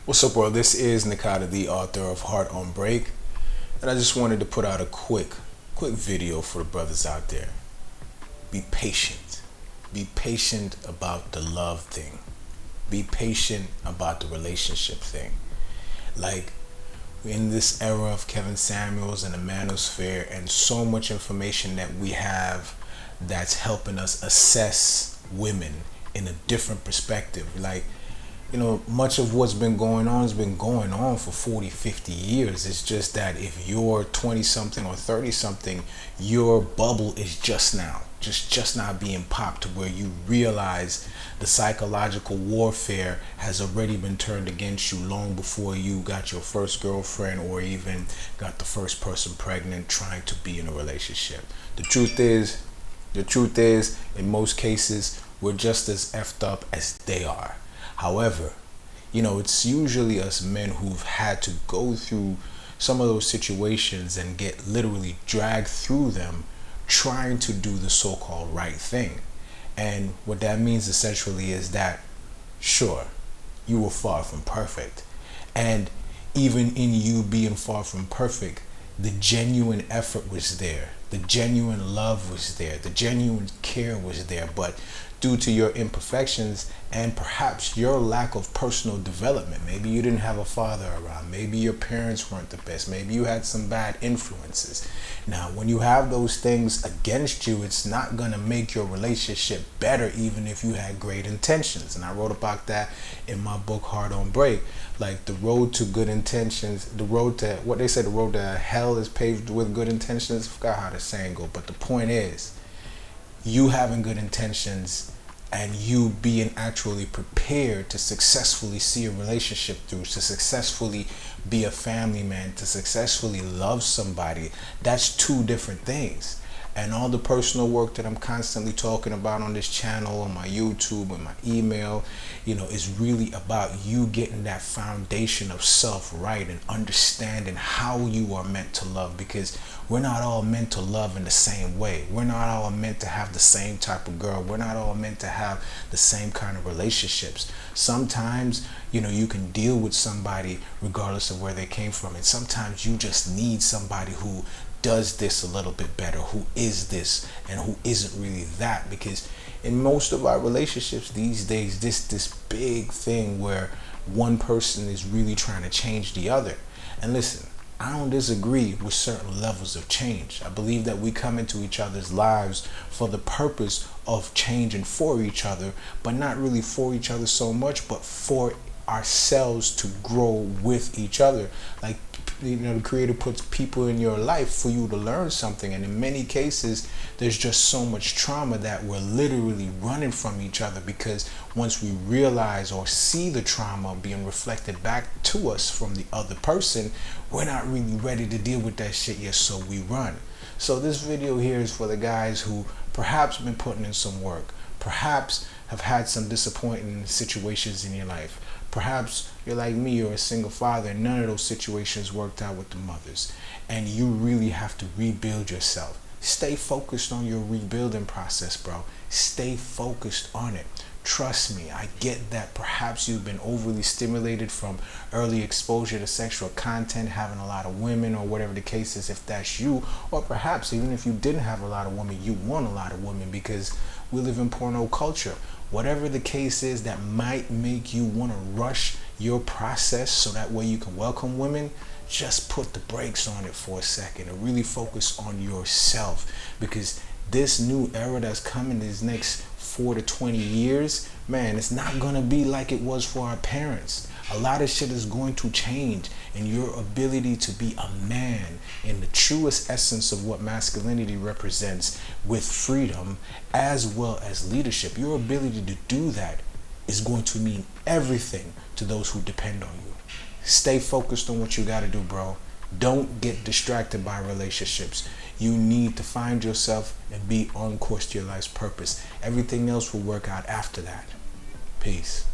What's up, world? This is Nikata, the author of Heart on Break, and I just wanted to put out a quick video for the brothers out there. Be patient. Be patient about the love thing. Be patient about the relationship thing. Like, in this era of Kevin Samuels and the manosphere and so much information that we have that's helping us assess women in a different perspective. Like, much of what's been going on has been going on for 40, 50 years. It's just that if you're 20 something or 30 something, your bubble is just now being popped to where you realize the psychological warfare has already been turned against you long before you got your first girlfriend or even got the first person pregnant trying to be in a relationship. The truth is, in most cases, we're just as effed up as they are. However, it's usually us men who've had to go through some of those situations and get literally dragged through them trying to do the so-called right thing. And what that means essentially is that, sure, you were far from perfect. And even in you being far from perfect, the genuine effort was there. The genuine love was there. The genuine care was there. But due to your imperfections and perhaps your lack of personal development, maybe you didn't have a father around, maybe your parents weren't the best, maybe you had some bad influences. Now, when you have those things against you, it's not going to make your relationship better, even if you had great intentions. And I wrote about that in my book, Heart on Break. Like, the road to good intentions, the road to hell is paved with good intentions. I forgot how the saying goes, but the point is, you having good intentions and you being actually prepared to successfully see a relationship through, to successfully be a family man, to successfully love somebody, that's two different things. And all the personal work that I'm constantly talking about on this channel, on my YouTube, and my email, is really about you getting that foundation of self right and understanding how you are meant to love, because we're not all meant to love in the same way. We're not all meant to have the same type of girl. We're not all meant to have the same kind of relationships. Sometimes, you can deal with somebody regardless of where they came from. And sometimes you just need somebody who does this a little bit better, who is this and who isn't really that. Because in most of our relationships these days, this big thing where one person is really trying to change the other. And listen, I don't disagree with certain levels of change. I believe that we come into each other's lives for the purpose of changing for each other, but not really for each other so much, but for ourselves to grow with each other. Like, the Creator puts people in your life for you to learn something, and in many cases there's just so much trauma that we're literally running from each other, because once we realize or see the trauma being reflected back to us from the other person, we're not really ready to deal with that shit yet, so we run. So this video here is for the guys who perhaps been putting in some work, perhaps have had some disappointing situations in your life. Perhaps you're like me, you're a single father, and none of those situations worked out with the mothers, and you really have to rebuild yourself. Stay focused on your rebuilding process, bro. Stay focused on it. Trust me, I get that perhaps you've been overly stimulated from early exposure to sexual content, having a lot of women, or whatever the case is, if that's you. Or perhaps even if you didn't have a lot of women, you want a lot of women, because we live in porno culture. Whatever the case is that might make you want to rush your process so that way you can welcome women, just put the brakes on it for a second and really focus on yourself. Because this new era that's coming, these next 4 to 20 years, man, it's not going to be like it was for our parents. A lot of shit is going to change, and your ability to be a man in the truest essence of what masculinity represents, with freedom as well as leadership, your ability to do that is going to mean everything to those who depend on you. Stay focused on what you got to do, bro. Don't get distracted by relationships. You need to find yourself and be on course to your life's purpose. Everything else will work out after that. Peace.